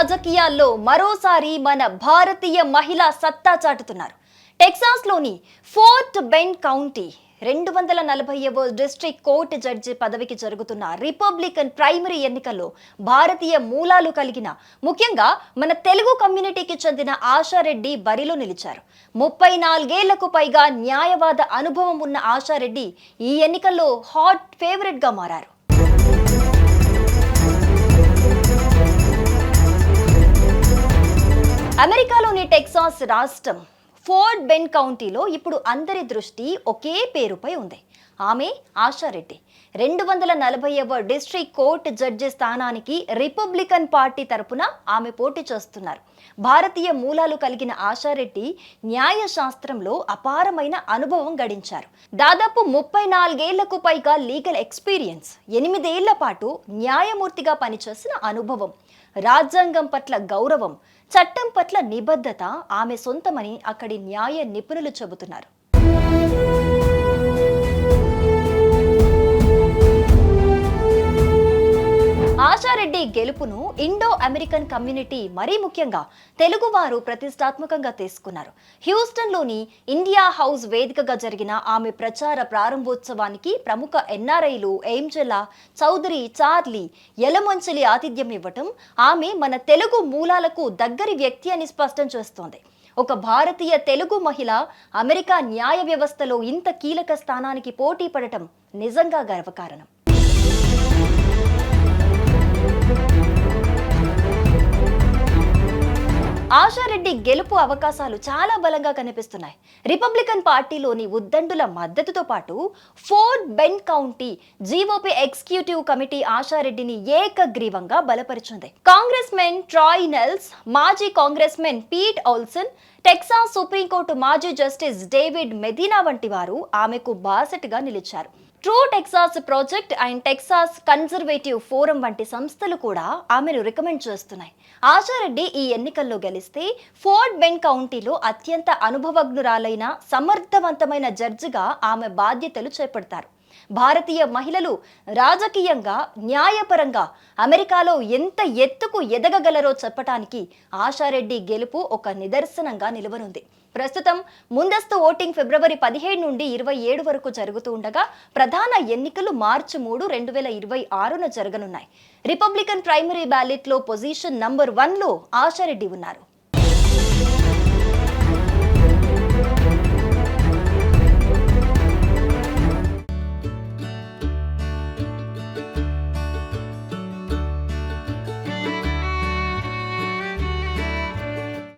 రాజకీయాల్లో మరోసారి మన భారతీయ మహిళ సత్తా చాటుతున్నారు. టెక్సాస్లోని ఫోర్ట్ బెండ్ కౌంటీ 240వ డిస్ట్రిక్ట్ కోర్టు జడ్జి పదవికి జరుగుతున్న రిపబ్లికన్ ప్రైమరీ ఎన్నికల్లో భారతీయ మూలాలు కలిగిన, ముఖ్యంగా మన తెలుగు కమ్యూనిటీకి చెందిన ఆశారెడ్డి బరిలో నిలిచారు. 34 ఏళ్లకు పైగా న్యాయవాద అనుభవం ఉన్న ఆశారెడ్డి ఈ ఎన్నికల్లో హాట్ ఫేవరెట్ గా మారారు. అమెరికాలోని టెక్సాస్ రాష్ట్రం ఫోర్ట్ బెండ్ కౌంటీలో ఇప్పుడు అందరి దృష్టి ఒకే పేరుపై ఉంది. ఆమె ఆశారెడ్డి. 240వ డిస్ట్రిక్ట్ కోర్టు జడ్జి స్థానానికి రిపబ్లికన్ పార్టీ తరపున ఆమె పోటీ చేస్తున్నారు. భారతీయ మూలాలు కలిగిన ఆశారెడ్డి న్యాయశాస్త్రంలో అపారమైన అనుభవం గడించారు. దాదాపు 34 ఏళ్లకు పైగా లీగల్ ఎక్స్పీరియన్స్, 8 ఏళ్ల పాటు న్యాయమూర్తిగా పనిచేసిన అనుభవం, రాజ్యాంగం పట్ల గౌరవం, చట్టం పట్ల నిబద్ధత ఆమె సొంతమని అక్కడి న్యాయ నిపుణులు చెబుతున్నారు. ఆశారెడ్డి గెలుపును ఇండో అమెరికన్ కమ్యూనిటీ, మరీ ముఖ్యంగా తెలుగువారు ప్రతిష్టాత్మకంగా తీసుకున్నారు. హ్యూస్టన్లోని ఇండియా హౌస్ వేదికగా జరిగిన ఆమె ప్రచార ప్రారంభోత్సవానికి ప్రముఖ ఎన్ఆర్ఐలు ఏంజెలా, చౌదరి, చార్లీ, యలమంచిలి ఆతిథ్యం ఇవ్వటం ఆమె మన తెలుగు మూలాలకు దగ్గరి వ్యక్తి అని స్పష్టం చేస్తోంది. ఒక భారతీయ తెలుగు మహిళ అమెరికా న్యాయ వ్యవస్థలో ఇంత కీలక స్థానానికి పోటీ పడటం నిజంగా గర్వకారణం. ఆశారెడ్డి గెలుపు అవకాశాలు చాలా బలంగా కనిపిస్తున్నాయి. రిపబ్లికన్ పార్టీలోని ఉద్దండుల మద్దతుతో పాటు ఫోర్ట్ బెండ్ కౌంటీ జీఓపీ ఎగ్జిక్యూటివ్ కమిటీ ఆశారెడ్డిని ఏకగ్రీవంగా బలపరిచింది. కాంగ్రెస్ మెన్ ట్రాయ్ నెల్స్, మాజీ congressmen Pete Olson, Texas Supreme Court మాజీ జస్టిస్ డేవిడ్ మెదీనా వంటి వారు ఆమెకు బాసటగా నిలిచారు. True Texas Project and Texas Conservative Forum వంటి సంస్థలు కూడా ఆమెను రికమెండ్ చేస్తున్నాయి. ఆశారెడ్డి ఈ ఎన్నికల్లో గెలిస్తే ఫోర్ట్ బెండ్ కౌంటీలో అత్యంత అనుభవజ్ఞురాలైన సమర్థవంతమైన జడ్జిగా ఆమె బాధ్యతలు చేపడతారు. భారతీయ మహిళలు రాజకీయంగా, న్యాయపరంగా అమెరికాలో ఎంత ఎత్తుకు ఎదగగలరో చెప్పటానికి ఆశారెడ్డి గెలుపు ఒక నిదర్శనంగా నిలవనుంది. ప్రస్తుతం ముందస్తు ఓటింగ్ ఫిబ్రవరి 17 నుండి 27 వరకు జరుగుతూ ఉండగా ప్రధాన ఎన్నికలు మార్చి 3, 2026న జరగనున్నాయి. రిపబ్లికన్ ప్రైమరీ బ్యాలెట్లో పొజిషన్ నంబర్ 1లో ఆశారెడ్డి ఉన్నారు.